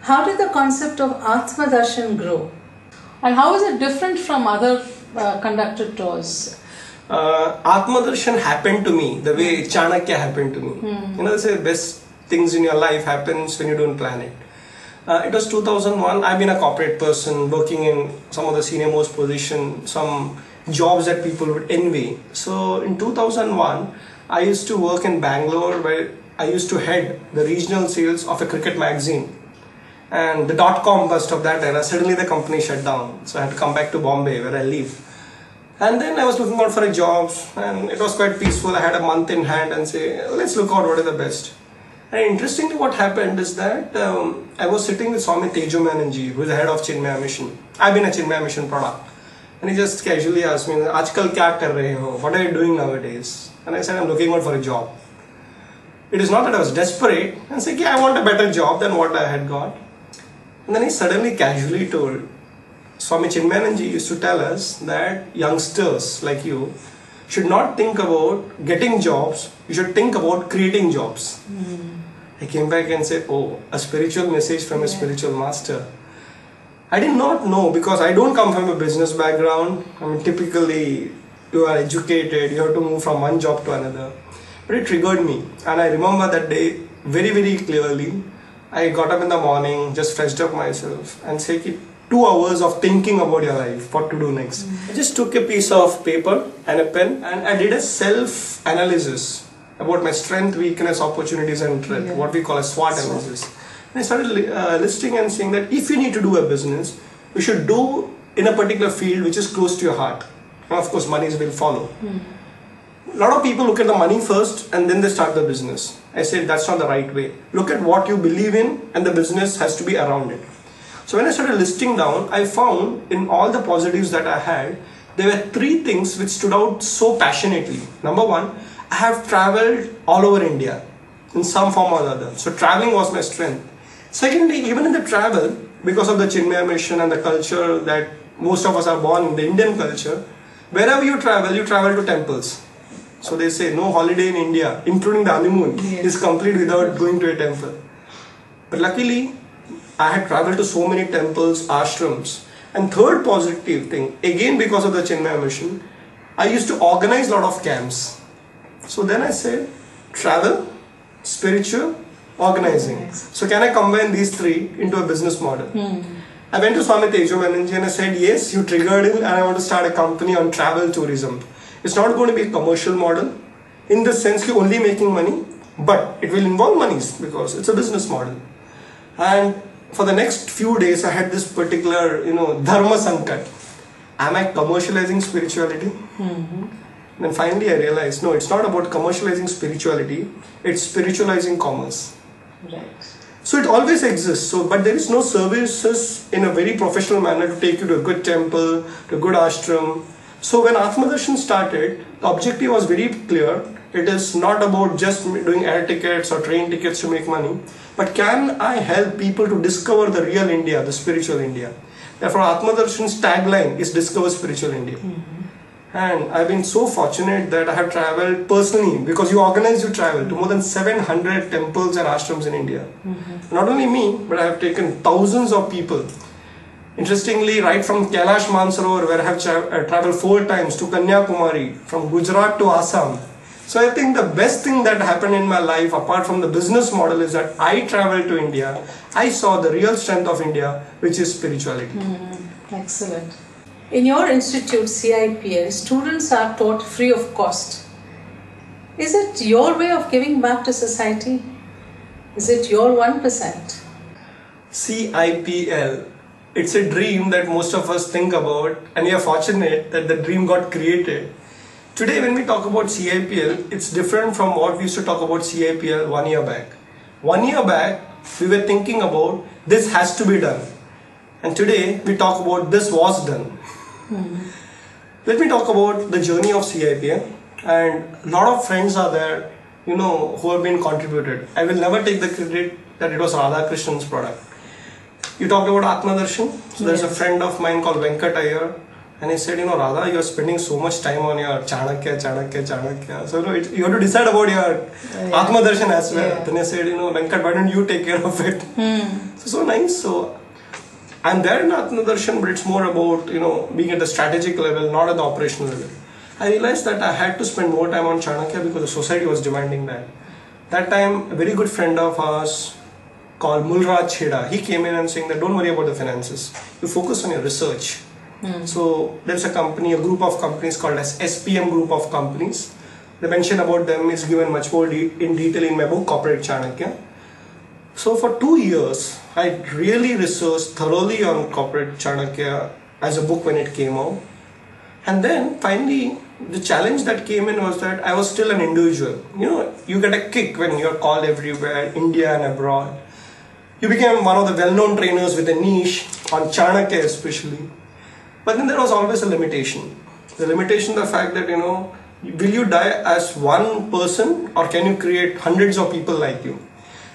How did the concept of Atma Darshan grow? And how is it different from other conducted tours? Atma Darshan happened to me the way Chanakya happened to me. You know, they say best things in your life happens when you don't plan it. It was 2001. I've been a corporate person working in some of the senior most position, some jobs that people would envy. So in 2001, I used to work in Bangalore where I used to head the regional sales of a cricket magazine. And the dot-com bust of that era, suddenly the company shut down. So I had to come back to Bombay where I live. And then I was looking out for a job and it was quite peaceful. I had a month in hand and say, let's look out what is the best. And interestingly what happened is that I was sitting with Swami Tejo Menonji, who is the head of Chinmaya Mission. I've been a Chinmaya Mission product. And he just casually asked me, Aajkal kya kar rahe ho? What are you doing nowadays? And I said, I'm looking out for a job. It is not that I was desperate. I said, yeah, I want a better job than what I had got. And then he suddenly casually told, Swami Chinmayananji used to tell us that youngsters like you should not think about getting jobs, you should think about creating jobs. I came back and said, oh, a spiritual message from a spiritual master. I did not know because I don't come from a business background. I mean, typically you are educated, you have to move from one job to another. But it triggered me, and I remember that day very, very clearly. I got up in the morning, just freshed up myself and said 2 hours of thinking about your life, what to do next. I just took a piece of paper and a pen and I did a self-analysis about my strength, weakness, opportunities and threat, what we call a SWOT analysis. And I started listing and saying that if you need to do a business, you should do in a particular field which is close to your heart. And of course, monies will follow. A lot of people look at the money first and then they start the business. I said that's not the right way. Look at what you believe in and the business has to be around it. So when I started listing down, I found in all the positives that I had, there were 3 things which stood out so passionately. Number 1, I have traveled all over India in some form or other. So traveling was my strength. Secondly, even in the travel, because of the Chinmaya Mission and the culture that most of us are born in, the Indian culture, wherever you travel to temples. So they say no holiday in India, including the honeymoon, is complete without going to a temple. But luckily, I had traveled to so many temples, ashrams. And third positive thing, again because of the Chinmaya Mission, I used to organize a lot of camps. So then I said, travel, spiritual, organizing. So can I combine these 3 into a business model? I went to Swami Tejo Menonji and I said, yes, you triggered it and I want to start a company on travel tourism. It's not going to be a commercial model in the sense you're only making money, but it will involve monies because it's a business model. And for the next few days, I had this particular, dharma sankat. Am I commercializing spirituality? Then finally I realized, no, it's not about commercializing spirituality, it's spiritualizing commerce. Right. So it always exists, but there is no services in a very professional manner to take you to a good temple, to a good ashram. So when Atma Darshan started, the objective was very clear. It is not about just doing air tickets or train tickets to make money, but can I help people to discover the real India, the spiritual India? Therefore, Atma Darshan's tagline is Discover Spiritual India. And I've been so fortunate that I have traveled personally, because you organize your travel to more than 700 temples and ashrams in India. Not only me, but I have taken thousands of people. Interestingly, right from Kailash Mansarovar, where I have traveled 4 times, to Kanyakumari, from Gujarat to Assam. So I think the best thing that happened in my life, apart from the business model, is that I traveled to India. I saw the real strength of India, which is spirituality. Excellent. In your institute, CIPL, students are taught free of cost. Is it your way of giving back to society? Is it your 1%? CIPL. It's a dream that most of us think about, and we are fortunate that the dream got created. Today when we talk about CIPL, it's different from what we used to talk about CIPL 1 year back. 1 year back, we were thinking about this has to be done. And today we talk about this was done. Let me talk about the journey of CIPL. And a lot of friends are there, who have been contributed. I will never take the credit that it was Radhakrishnan's product. You talked about Atma Darshan. So there's a friend of mine called Venkat Iyer, And he said, Radha, you're spending so much time on your Chanakya. So, you have to decide about your Atma Darshan as well. Yeah. Then I said, Venkat, why don't you take care of it? So nice. So, I'm there in Atma Darshan, but it's more about, being at the strategic level, not at the operational level. I realized that I had to spend more time on Chanakya because the society was demanding that. That time, a very good friend of ours called Mulraj Chheda, he came in and saying that don't worry about the finances. You focus on your research. So there's a group of companies called as SPM Group of Companies. The mention about them is given much more in detail in my book, Corporate Chanakya. So for 2 years, I really researched thoroughly on Corporate Chanakya as a book when it came out. And then finally, the challenge that came in was that I was still an individual. You get a kick when you're called everywhere, India and abroad. You became one of the well-known trainers with a niche on Chanakya especially. But then there was always a limitation. The limitation, the fact that, will you die as one person or can you create hundreds of people like you?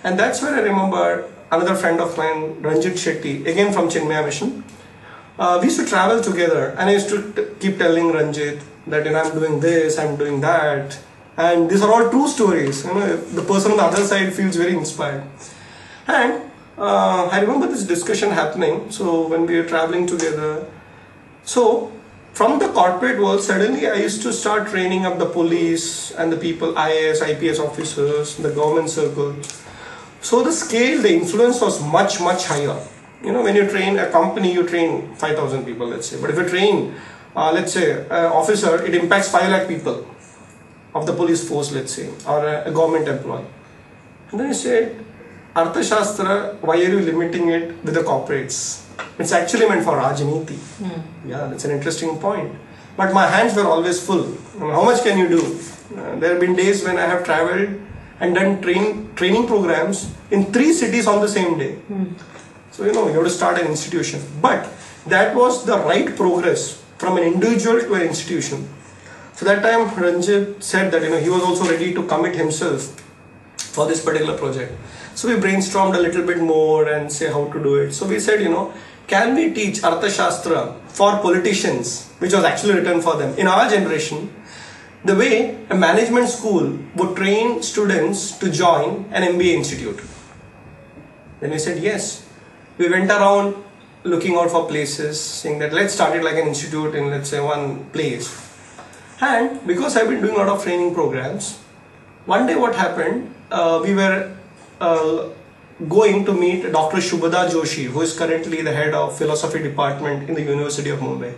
And that's where I remember another friend of mine, Ranjit Shetty, again from Chinmaya Mission. We used to travel together and I used to keep telling Ranjit that, I'm doing this, I'm doing that. And these are all true stories. The person on the other side feels very inspired. And I remember this discussion happening. So when we were traveling together, so from the corporate world, suddenly I used to start training up the police and the people, IAS, IPS officers, the government circle. So the scale, the influence was much, much higher. When you train a company, you train 5,000 people, let's say. But if you train, let's say, an officer, it impacts 5 lakh people of the police force, let's say, or a government employee. And then I said, Arthashastra, why are you limiting it with the corporates? It's actually meant for Rajniti. Yeah, that's an interesting point. But my hands were always full. How much can you do? There have been days when I have traveled and done training programs in 3 cities on the same day. So, you have to start an institution. But that was the right progress from an individual to an institution. So that time Ranjit said that, he was also ready to commit himself for this particular project. So we brainstormed a little bit more and say how to do it. So we said, can we teach Arthashastra for politicians, which was actually written for them in our generation, the way a management school would train students to join an MBA institute? Then we said yes. We went around looking out for places, saying that let's start it like an institute in, let's say, one place. And because I've been doing a lot of training programs, one day what happened, we were going to meet Dr. Shubhada Joshi, who is currently the head of philosophy department in the University of Mumbai.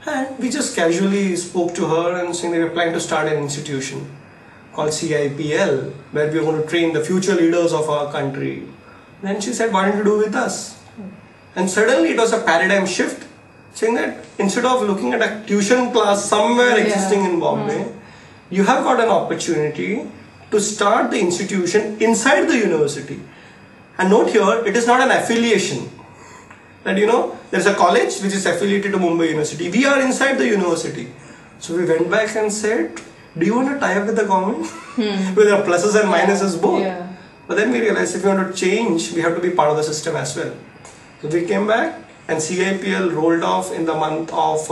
And we just casually spoke to her and saying that we're planning to start an institution called CIPL, where we're going to train the future leaders of our country. Then she said, why don't you do with us? And suddenly it was a paradigm shift, saying that instead of looking at a tuition class somewhere existing in Bombay, you have got an opportunity to start the institution inside the university. And note here, it is not an affiliation. That there's a college which is affiliated to Mumbai University. We are inside the university. So we went back and said, do you want to tie up with the government? With the pluses and minuses both. Yeah. But then we realized if we want to change, we have to be part of the system as well. So we came back and CIPL rolled off in the month of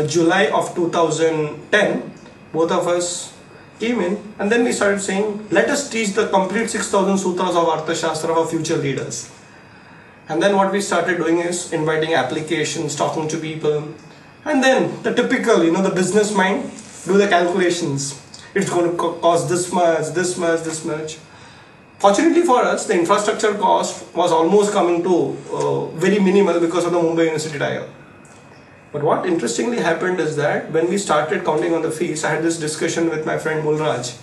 July of 2010. Both of us came in and then we started saying, let us teach the complete 6,000 sutras of Arthashastra for future leaders. And then what we started doing is inviting applications, talking to people. And then the typical, the business mind, do the calculations. It's going to cost this much, this much, this much. Fortunately for us, the infrastructure cost was almost coming to very minimal because of the Mumbai University tie-up. But what interestingly happened is that when we started counting on the fees, I had this discussion with my friend Mulraj.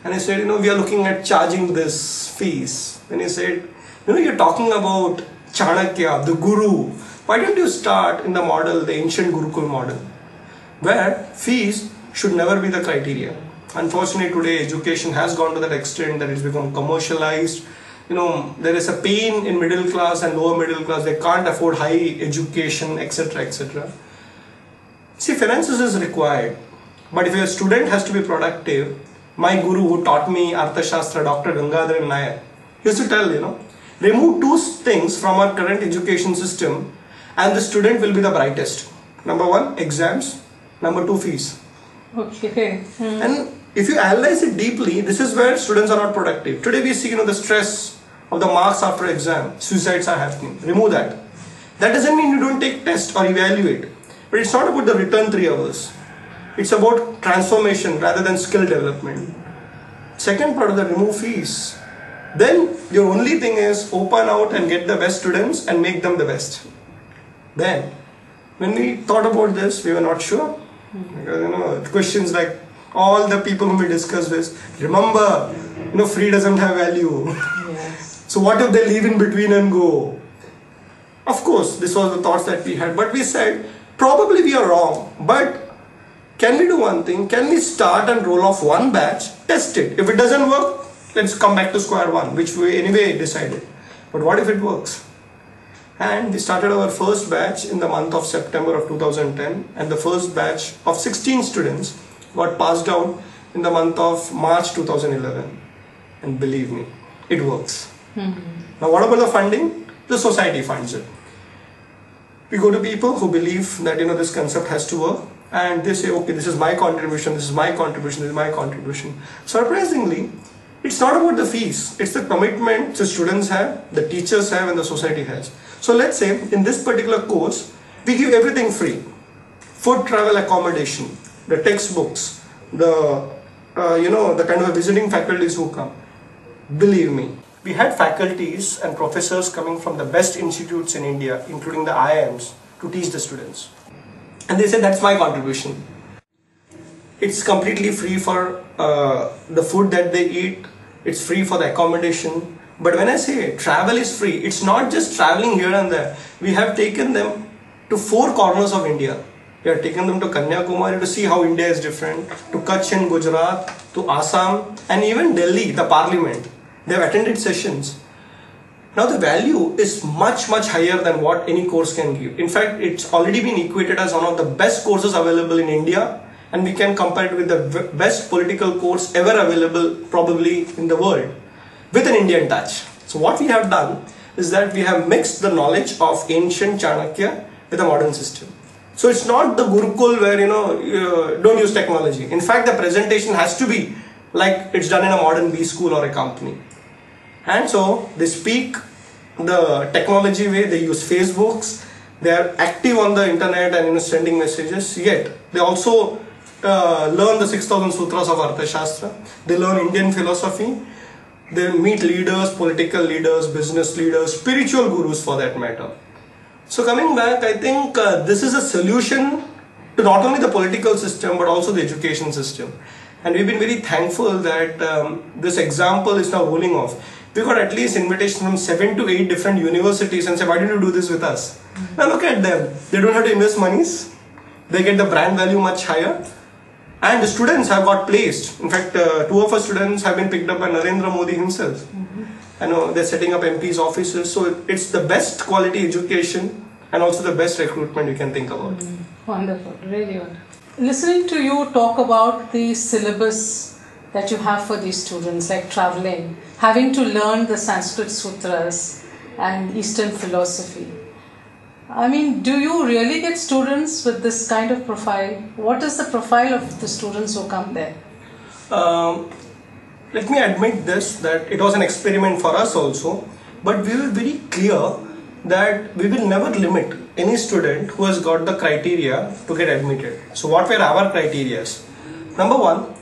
And I said, we are looking at charging this fees. And he said, you're talking about Chanakya, the guru. Why don't you start in the model, the ancient Gurukul model, where fees should never be the criteria. Unfortunately, today education has gone to that extent that it's become commercialized. There is a pain in middle class and lower middle class. They can't afford high education, etc., etc. See, finances is required. But if a student has to be productive, my guru who taught me Arthashastra, Dr. Gangadharan Nair, he used to tell, remove 2 things from our current education system and the student will be the brightest. Number one, exams. Number two, fees. Okay. And if you analyze it deeply, this is where students are not productive. Today we see, the stress of the marks after exam, suicides are happening. Remove that. That doesn't mean you don't take test or evaluate. But it's not about the return 3 hours. It's about transformation rather than skill development. Second part of the remove fees. Then your only thing is open out and get the best students and make them the best. Then, when we thought about this, we were not sure. Because, questions like all the people whom we discussed this, remember, free doesn't have value. Yes. So what if they leave in between and go? Of course, this was the thoughts that we had. But we said, probably we are wrong. But can we do one thing? Can we start and roll off one batch, test it? If it doesn't work, let's come back to square one, which we anyway decided. But what if it works? And we started our first batch in the month of September of 2010, and the first batch of 16 students got passed out in the month of March 2011. And believe me, it works. Now what about the funding? The society funds it. We go to people who believe that this concept has to work, and they say, okay, this is my contribution, this is my contribution, this is my contribution. Surprisingly, it's not about the fees, it's the commitment the students have, the teachers have, and the society has. So let's say in this particular course, we give everything free. Food, travel, accommodation, the textbooks, the kind of visiting faculties who come. Believe me, we had faculties and professors coming from the best institutes in India, including the IIMs, to teach the students. And they said, that's my contribution. It's completely free for the food that they eat. It's free for the accommodation. But when I say travel is free, it's not just traveling here and there. We have taken them to 4 corners of India. We have taken them to Kanyakumari to see how India is different, to Kutch in Gujarat, to Assam, and even Delhi, the parliament. They have attended sessions. Now the value is much, much higher than what any course can give. In fact, it's already been equated as one of the best courses available in India, and we can compare it with the best political course ever available probably in the world, with an Indian touch. So what we have done is that we have mixed the knowledge of ancient Chanakya with a modern system. So it's not the Gurukul where you don't use technology. In fact, the presentation has to be like it's done in a modern B school or a company. And so they speak the technology way, they use Facebooks, they are active on the internet and sending messages, yet they also learn the 6,000 sutras of Arthashastra, they learn Indian philosophy, they meet leaders, political leaders, business leaders, spiritual gurus for that matter. So coming back, I think this is a solution to not only the political system but also the education system. And we've been very thankful that this example is now rolling off. We got at least invitation from 7 to 8 different universities and say, why didn't you do this with us? Now look at them. They don't have to invest monies. They get the brand value much higher. And the students have got placed. In fact, 2 of our students have been picked up by Narendra Modi himself. I know they're setting up MP's offices. So it's the best quality education and also the best recruitment you can think about. Wonderful, really wonderful. Listening to you talk about the syllabus that you have for these students, like traveling, having to learn the Sanskrit sutras and Eastern philosophy. I mean, do you really get students with this kind of profile? What is the profile of the students who come there? Let me admit this, that it was an experiment for us also, but we were very clear that we will never limit any student who has got the criteria to get admitted. So what were our criteria? Number one,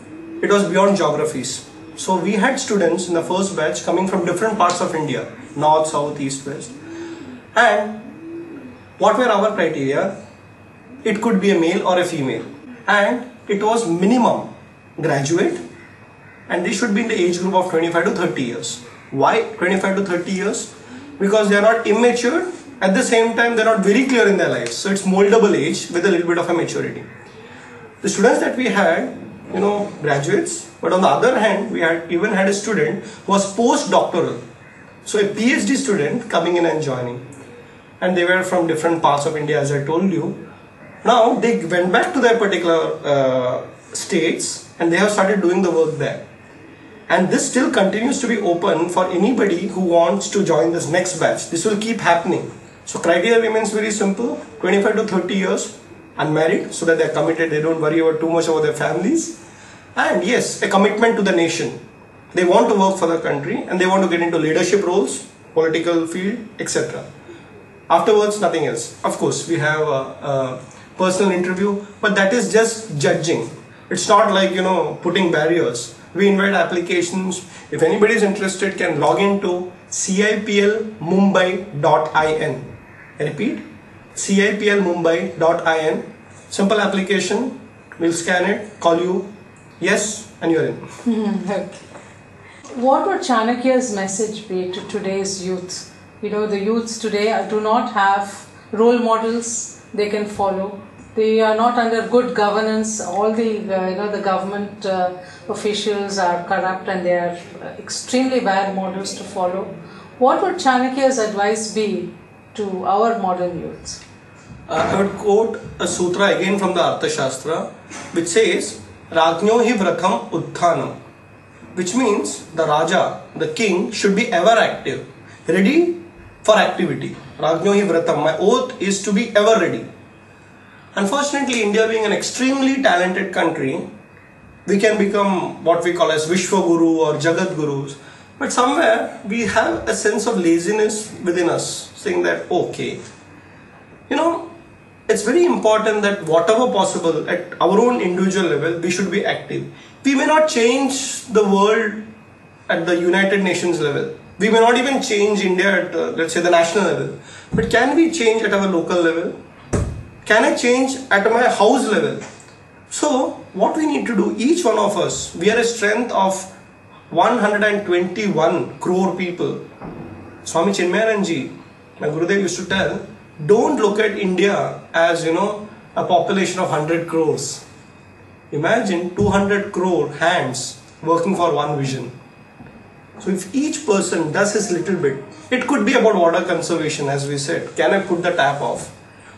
it was beyond geographies. So we had students in the first batch coming from different parts of India, north, south, east, west. And what were our criteria? It could be a male or a female. And it was minimum graduate, and they should be in the age group of 25 to 30 years. Why 25 to 30 years? Because they are not immature, at the same time they are not very clear in their lives. So it's moldable age with a little bit of a maturity. The students that we had, graduates, but on the other hand, we had even had a student who was postdoctoral. So a PhD student coming in and joining. And they were from different parts of India, as I told you. Now they went back to their particular states and they have started doing the work there. And this still continues to be open for anybody who wants to join this next batch. This will keep happening. So criteria remains very simple, 25 to 30 years, unmarried, so that they're committed, they don't worry about too much about their families. And yes, a commitment to the nation. They want to work for the country and they want to get into leadership roles, political field, etc. Afterwards, nothing else. Of course, we have a personal interview, but that is just judging. It's not like, putting barriers. We invite applications. If anybody is interested, can log into ciplmumbai.in. I repeat, ciplmumbai.in. Simple application. We'll scan it, call you. Yes, and you're in. Okay. What would Chanakya's message be to today's youth? The youths today do not have role models they can follow. They are not under good governance. All the the government officials are corrupt and they are extremely bad models to follow. What would Chanakya's advice be to our modern youth? I would quote a sutra again from the Arthashastra, which says, Rajnyo hi vratham utthanam, which means the Raja, the king, should be ever active, ready for activity. Rajnyo hi vratham, my oath is to be ever ready. Unfortunately, India being an extremely talented country, we can become what we call as Vishwaguru or Jagat Gurus. But somewhere we have a sense of laziness within us, saying that, okay, it's very important that whatever possible at our own individual level, we should be active. We may not change the world at the United Nations level. We may not even change India at, let's say, the national level. But can we change at our local level? Can I change at my house level? So, what we need to do, each one of us, we are a strength of 121 crore people. Swami Chinmayananji, my Gurudev used to tell, don't look at India as, a population of 100 crores. Imagine 200 crore hands working for one vision. So if each person does his little bit, it could be about water conservation, as we said. Can I put the tap off?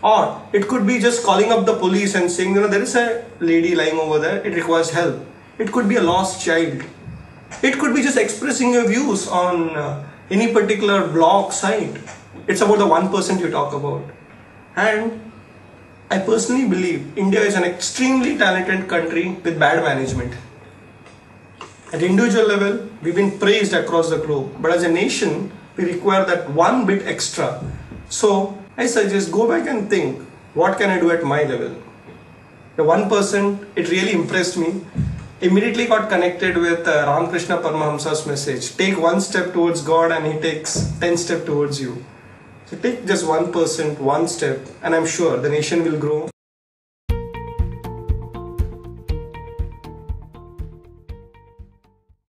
Or it could be just calling up the police and saying, there is a lady lying over there, it requires help. It could be a lost child. It could be just expressing your views on any particular blog site. It's about the 1% you talk about. And I personally believe India is an extremely talented country with bad management. At individual level, we've been praised across the globe. But as a nation, we require that one bit extra. So I suggest go back and think, what can I do at my level? The 1%, it really impressed me. Immediately got connected with Ramakrishna Paramahamsa's message. Take one step towards God and he takes 10 steps towards you. So take just 1%, one step, and I'm sure the nation will grow.